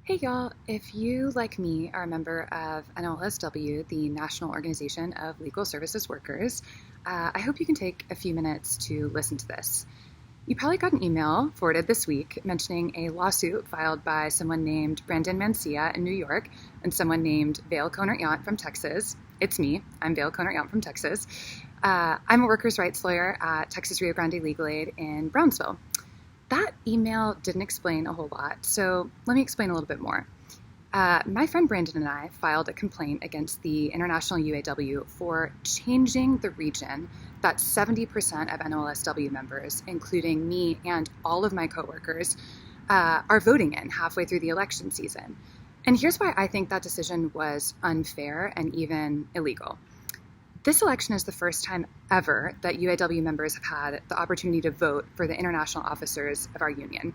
Hey y'all, if you, like me, are a member of NOLSW, the National Organization of Legal Services Workers, I hope you can take a few minutes to listen to this. You probably got an email forwarded this week mentioning a lawsuit filed by someone named Brandon Mancilla in New York and someone named Vail Kohnert-Yount from Texas. It's me. I'm Vail Kohnert-Yount from Texas. I'm a workers' rights lawyer at Texas Rio Grande Legal Aid in Brownsville. That email didn't explain a whole lot, so let me explain a little bit more. My friend Brandon and I filed a complaint against the International UAW for changing the region that 70% of NOLSW members, including me and all of my coworkers, are voting in halfway through the election season. And here's why I think that decision was unfair and even illegal. This election is the first time ever that UAW members have had the opportunity to vote for the international officers of our union.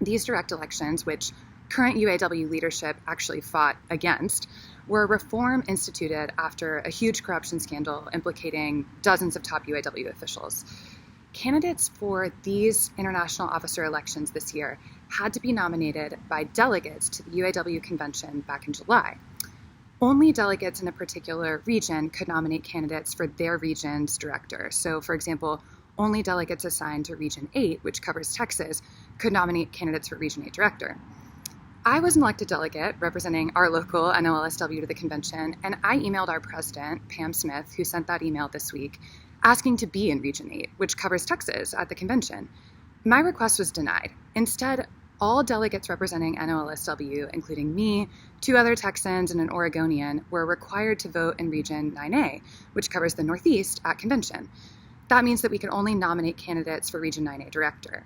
These direct elections, which current UAW leadership actually fought against, were a reform instituted after a huge corruption scandal implicating dozens of top UAW officials. Candidates for these international officer elections this year had to be nominated by delegates to the UAW convention back in July. Only delegates in a particular region could nominate candidates for their region's director. So, for example, only delegates assigned to Region 8, which covers Texas, could nominate candidates for Region 8 director. I was an elected delegate representing our local NOLSW to the convention, and I emailed our president, Pam Smith, who sent that email this week, asking to be in Region 8, which covers Texas, at the convention. My request was denied. Instead, all delegates representing NOLSW, including me, 2 other Texans, and an Oregonian, were required to vote in Region 9A, which covers the Northeast, at convention. That means that we can only nominate candidates for Region 9A director.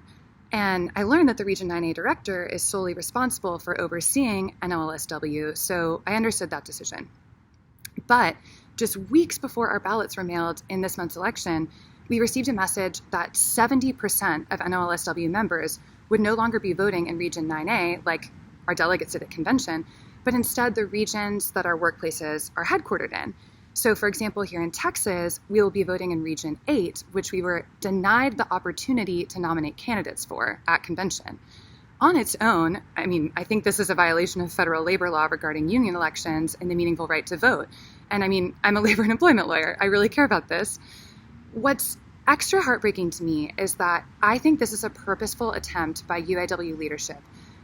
And I learned that the Region 9A director is solely responsible for overseeing NOLSW, so I understood that decision. But just weeks before our ballots were mailed in this month's election, we received a message that 70% of NOLSW members would no longer be voting in Region 9A, like our delegates at the convention, but instead the regions that our workplaces are headquartered in. So, for example, here in Texas, we will be voting in Region 8, which we were denied the opportunity to nominate candidates for at convention. On its own, I think this is a violation of federal labor law regarding union elections and the meaningful right to vote. And I'm a labor and employment lawyer. I really care about this. What's extra heartbreaking to me is that I think this is a purposeful attempt by UAW leadership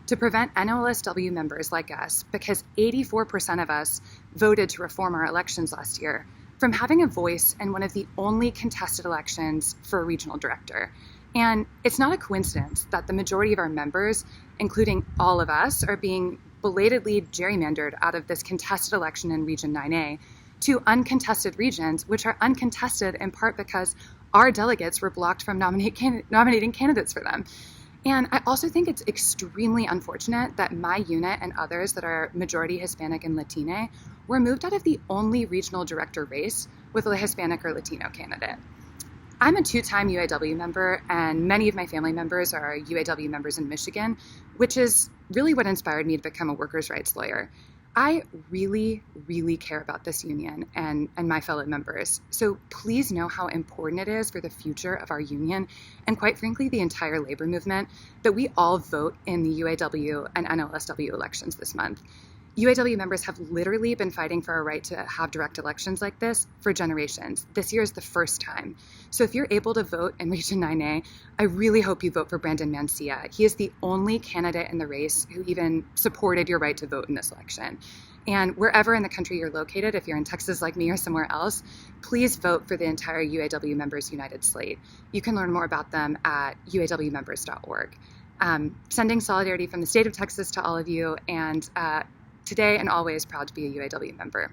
to prevent NOLSW members like us, because 84% of us voted to reform our elections last year, from having a voice in one of the only contested elections for a regional director. And it's not a coincidence that the majority of our members, including all of us, are being belatedly gerrymandered out of this contested election in Region 9A to uncontested regions, which are uncontested in part because our delegates were blocked from nominating candidates for them. And I also think it's extremely unfortunate that my unit and others that are majority Hispanic and Latine were moved out of the only regional director race with a Hispanic or Latino candidate. I'm a 2-time UAW member, and many of my family members are UAW members in Michigan, which is really what inspired me to become a workers' rights lawyer. I really, really care about this union and my fellow members. So please know how important it is for the future of our union and, quite frankly, the entire labor movement that we all vote in the UAW and NOLSW elections this month. UAW members have literally been fighting for a right to have direct elections like this for generations. This year is the first time. So if you're able to vote in Region 9A, I really hope you vote for Brandon Mancilla. He is the only candidate in the race who even supported your right to vote in this election. And wherever in the country you're located, if you're in Texas like me or somewhere else, please vote for the entire UAW Members United slate. You can learn more about them at uawmembers.org. Sending solidarity from the state of Texas to all of you, and today and always proud to be a UAW member.